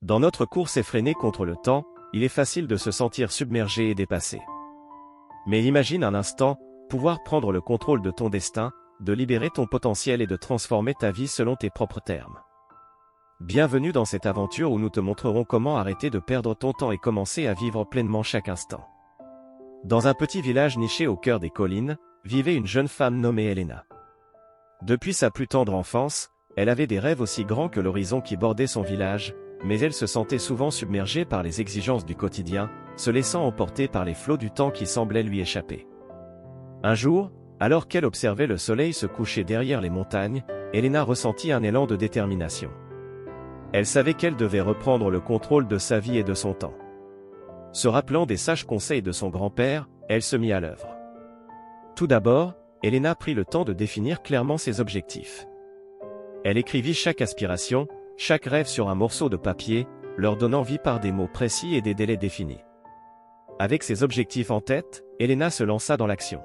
Dans notre course effrénée contre le temps, il est facile de se sentir submergé et dépassé. Mais imagine un instant, pouvoir prendre le contrôle de ton destin, de libérer ton potentiel et de transformer ta vie selon tes propres termes. Bienvenue dans cette aventure où nous te montrerons comment arrêter de perdre ton temps et commencer à vivre pleinement chaque instant. Dans un petit village niché au cœur des collines, vivait une jeune femme nommée Elena. Depuis sa plus tendre enfance, elle avait des rêves aussi grands que l'horizon qui bordait son village, mais elle se sentait souvent submergée par les exigences du quotidien, se laissant emporter par les flots du temps qui semblaient lui échapper. Un jour, alors qu'elle observait le soleil se coucher derrière les montagnes, Elena ressentit un élan de détermination. Elle savait qu'elle devait reprendre le contrôle de sa vie et de son temps. Se rappelant des sages conseils de son grand-père, elle se mit à l'œuvre. Tout d'abord, Elena prit le temps de définir clairement ses objectifs. Elle écrivit chaque aspiration, chaque rêve sur un morceau de papier, leur donnant vie par des mots précis et des délais définis. Avec ses objectifs en tête, Elena se lança dans l'action.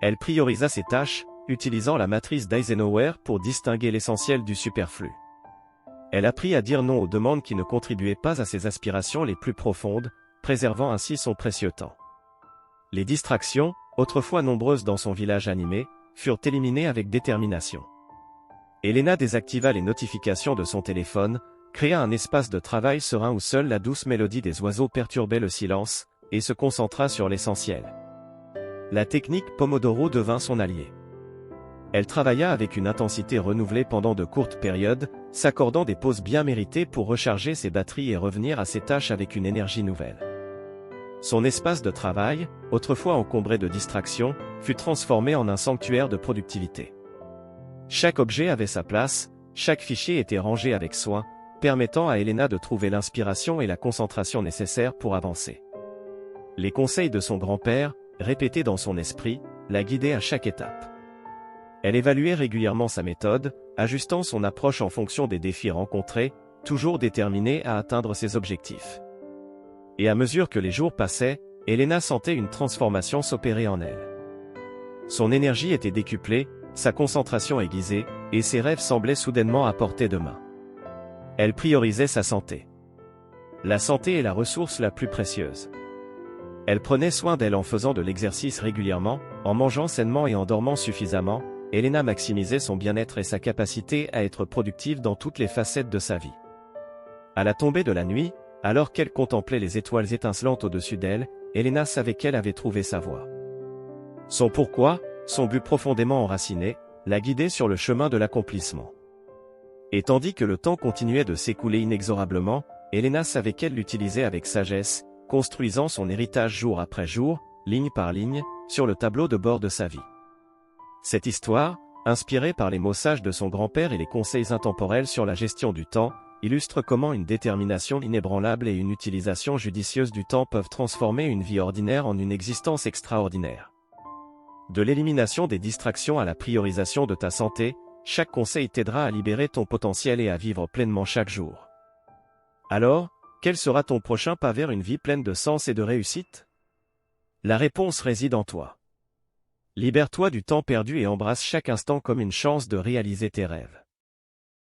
Elle priorisa ses tâches, utilisant la matrice d'Eisenhower pour distinguer l'essentiel du superflu. Elle apprit à dire non aux demandes qui ne contribuaient pas à ses aspirations les plus profondes, préservant ainsi son précieux temps. Les distractions, autrefois nombreuses dans son village animé, furent éliminées avec détermination. Elena désactiva les notifications de son téléphone, créa un espace de travail serein où seule la douce mélodie des oiseaux perturbait le silence, et se concentra sur l'essentiel. La technique Pomodoro devint son allié. Elle travailla avec une intensité renouvelée pendant de courtes périodes, s'accordant des pauses bien méritées pour recharger ses batteries et revenir à ses tâches avec une énergie nouvelle. Son espace de travail, autrefois encombré de distractions, fut transformé en un sanctuaire de productivité. Chaque objet avait sa place, chaque fichier était rangé avec soin, permettant à Elena de trouver l'inspiration et la concentration nécessaires pour avancer. Les conseils de son grand-père, répétés dans son esprit, la guidaient à chaque étape. Elle évaluait régulièrement sa méthode, ajustant son approche en fonction des défis rencontrés, toujours déterminée à atteindre ses objectifs. Et à mesure que les jours passaient, Elena sentait une transformation s'opérer en elle. Son énergie était décuplée, sa concentration aiguisée, et ses rêves semblaient soudainement à portée de main. Elle priorisait sa santé. La santé est la ressource la plus précieuse. Elle prenait soin d'elle en faisant de l'exercice régulièrement, en mangeant sainement et en dormant suffisamment. Elena maximisait son bien-être et sa capacité à être productive dans toutes les facettes de sa vie. À la tombée de la nuit, alors qu'elle contemplait les étoiles étincelantes au-dessus d'elle, Elena savait qu'elle avait trouvé sa voie. Son pourquoi, son but profondément enraciné, la guidait sur le chemin de l'accomplissement. Et tandis que le temps continuait de s'écouler inexorablement, Elena savait qu'elle l'utilisait avec sagesse, construisant son héritage jour après jour, ligne par ligne, sur le tableau de bord de sa vie. Cette histoire, inspirée par les mots sages de son grand-père et les conseils intemporels sur la gestion du temps, illustre comment une détermination inébranlable et une utilisation judicieuse du temps peuvent transformer une vie ordinaire en une existence extraordinaire. De l'élimination des distractions à la priorisation de ta santé, chaque conseil t'aidera à libérer ton potentiel et à vivre pleinement chaque jour. Alors, quel sera ton prochain pas vers une vie pleine de sens et de réussite? La réponse réside en toi. Libère-toi du temps perdu et embrasse chaque instant comme une chance de réaliser tes rêves.